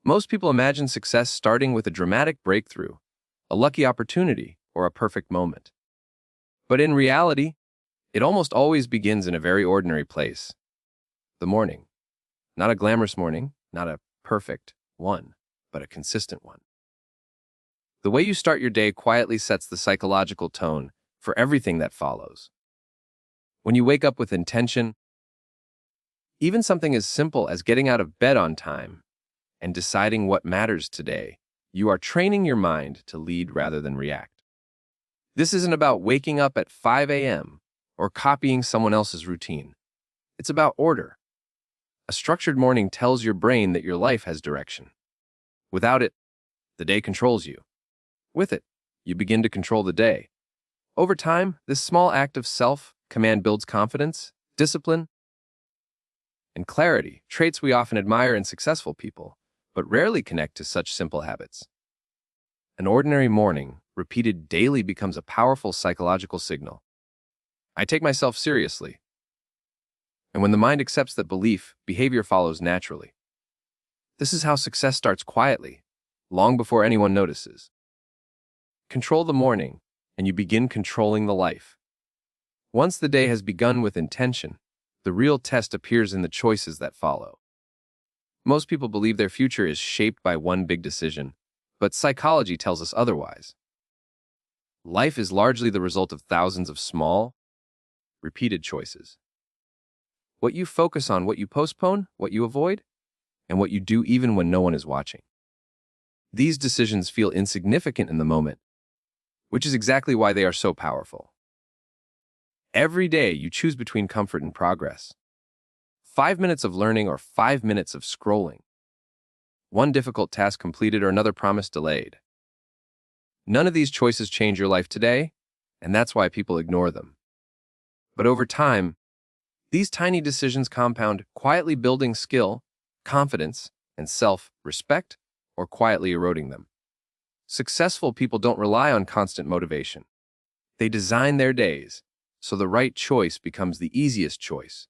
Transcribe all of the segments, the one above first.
Most people imagine success starting with a dramatic breakthrough, a lucky opportunity, or a perfect moment. But in reality, it almost always begins in a very ordinary place, the morning. Not a glamorous morning, not a perfect one, but a consistent one. The way you start your day quietly sets the psychological tone for everything that follows. When you wake up with intention, even something as simple as getting out of bed on time and deciding what matters today, you are training your mind to lead rather than react. This isn't about waking up at 5 a.m. or copying someone else's routine. It's about order. A structured morning tells your brain that your life has direction. Without it, the day controls you. With it, you begin to control the day. Over time, this small act of self-command builds confidence, discipline, and clarity, traits we often admire in successful people, but rarely connect to such simple habits. An ordinary morning, repeated daily, becomes a powerful psychological signal. I take myself seriously. And when the mind accepts that belief, behavior follows naturally. This is how success starts quietly, long before anyone notices. Control the morning, and you begin controlling the life. Once the day has begun with intention, the real test appears in the choices that follow. Most people believe their future is shaped by one big decision, but psychology tells us otherwise. Life is largely the result of thousands of small, repeated choices. What you focus on, what you postpone, what you avoid, and what you do even when no one is watching. These decisions feel insignificant in the moment, which is exactly why they are so powerful. Every day, you choose between comfort and progress. 5 minutes of learning or 5 minutes of scrolling. One difficult task completed or another promise delayed. None of these choices change your life today, and that's why people ignore them. But over time, these tiny decisions compound, quietly building skill, confidence, and self-respect, or quietly eroding them. Successful people don't rely on constant motivation. They design their days so the right choice becomes the easiest choice.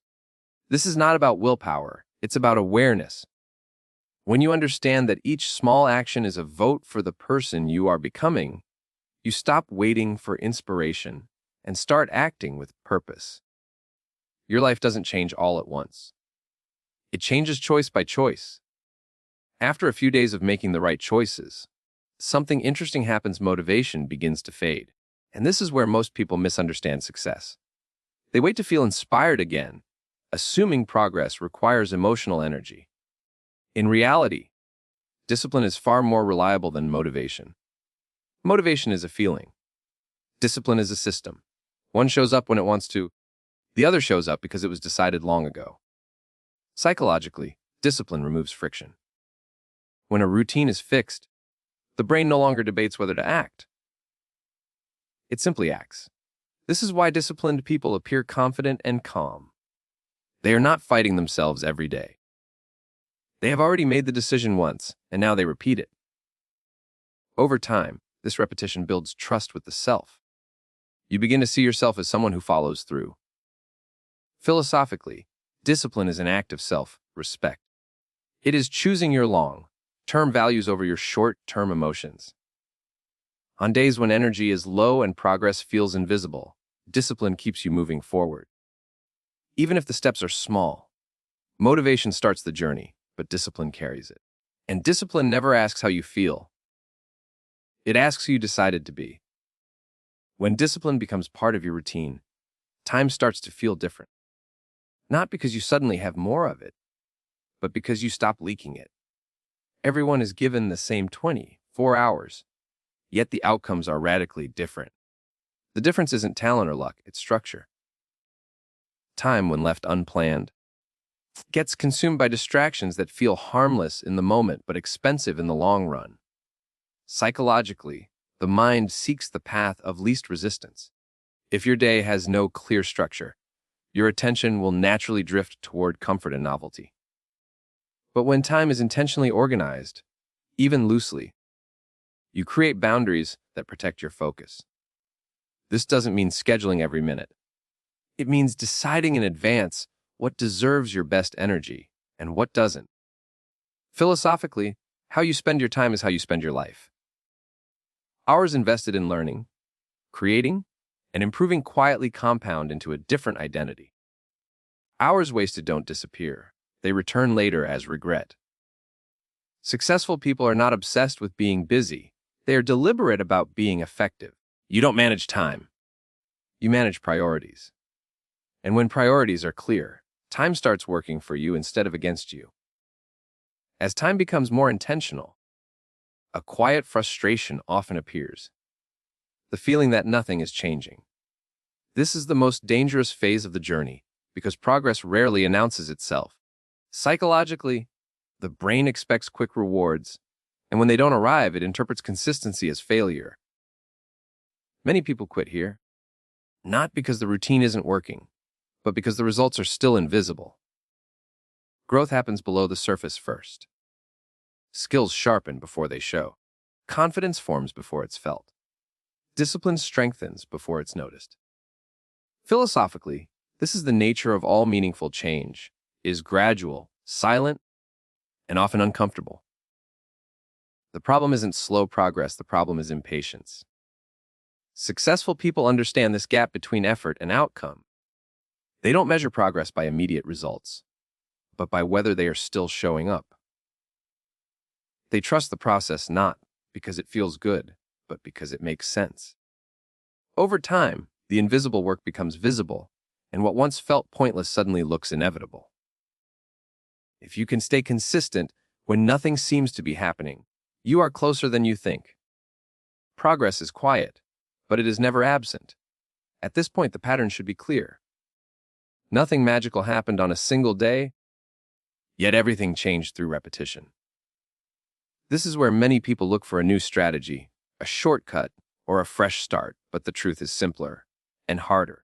This is not about willpower, it's about awareness. When you understand that each small action is a vote for the person you are becoming, you stop waiting for inspiration and start acting with purpose. Your life doesn't change all at once. It changes choice by choice. After a few days of making the right choices, something interesting happens. Motivation begins to fade. And this is where most people misunderstand success. They wait to feel inspired again, assuming progress requires emotional energy. In reality, discipline is far more reliable than motivation. Motivation is a feeling. Discipline is a system. One shows up when it wants to, the other shows up because it was decided long ago. Psychologically, discipline removes friction. When a routine is fixed, the brain no longer debates whether to act. It simply acts. This is why disciplined people appear confident and calm. They are not fighting themselves every day. They have already made the decision once, and now they repeat it. Over time, this repetition builds trust with the self. You begin to see yourself as someone who follows through. Philosophically, discipline is an act of self-respect. It is choosing your long-term values over your short-term emotions. On days when energy is low and progress feels invisible, discipline keeps you moving forward. Even if the steps are small, motivation starts the journey, but discipline carries it. And discipline never asks how you feel. It asks who you decided to be. When discipline becomes part of your routine, time starts to feel different. Not because you suddenly have more of it, but because you stop leaking it. Everyone is given the same 24 hours, yet the outcomes are radically different. The difference isn't talent or luck, it's structure. Time, when left unplanned, gets consumed by distractions that feel harmless in the moment but expensive in the long run. Psychologically, the mind seeks the path of least resistance. If your day has no clear structure, your attention will naturally drift toward comfort and novelty. But when time is intentionally organized, even loosely, you create boundaries that protect your focus. This doesn't mean scheduling every minute. It means deciding in advance what deserves your best energy and what doesn't. Philosophically, How you spend your time is how you spend your life. Hours invested in learning, creating, and improving quietly compound into a different identity. Hours wasted don't disappear. They return later as regret. Successful people are not obsessed with being busy. They are deliberate about being effective. You don't manage time. You manage priorities. And when priorities are clear, time starts working for you instead of against you. As time becomes more intentional, a quiet frustration often appears. The feeling that nothing is changing. This is the most dangerous phase of the journey because progress rarely announces itself. Psychologically, the brain expects quick rewards, and when they don't arrive, it interprets consistency as failure. Many people quit here, not because the routine isn't working, but because the results are still invisible. Growth happens below the surface first. Skills sharpen before they show. Confidence forms before it's felt. Discipline strengthens before it's noticed. Philosophically, this is the nature of all meaningful change, is gradual, silent, and often uncomfortable. The problem isn't slow progress, the problem is impatience. Successful people understand this gap between effort and outcome. They don't measure progress by immediate results, but by whether they are still showing up. They trust the process not because it feels good, but because it makes sense. Over time, the invisible work becomes visible, and what once felt pointless suddenly looks inevitable. If you can stay consistent when nothing seems to be happening, you are closer than you think. Progress is quiet, but it is never absent. At this point, the pattern should be clear. Nothing magical happened on a single day, yet everything changed through repetition. This is where many people look for a new strategy, a shortcut, or a fresh start, but the truth is simpler and harder.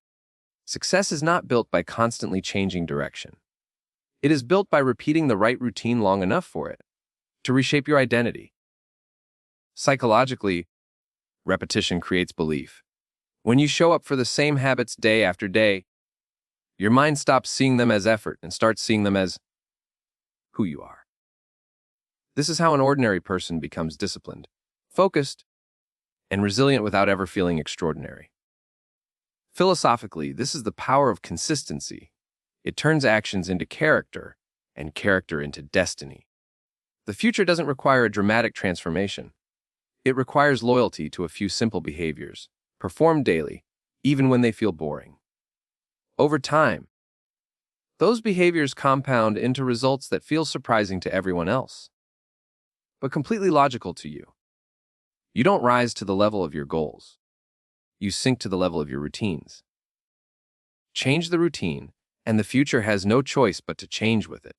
Success is not built by constantly changing direction. It is built by repeating the right routine long enough for it to reshape your identity. Psychologically, repetition creates belief. When you show up for the same habits day after day, your mind stops seeing them as effort and starts seeing them as who you are. This is how an ordinary person becomes disciplined, focused, and resilient without ever feeling extraordinary. Philosophically, this is the power of consistency. It turns actions into character, and character into destiny. The future doesn't require a dramatic transformation. It requires loyalty to a few simple behaviors, performed daily, even when they feel boring. Over time, those behaviors compound into results that feel surprising to everyone else, but completely logical to you. You don't rise to the level of your goals. You sink to the level of your routines. Change the routine, and the future has no choice but to change with it.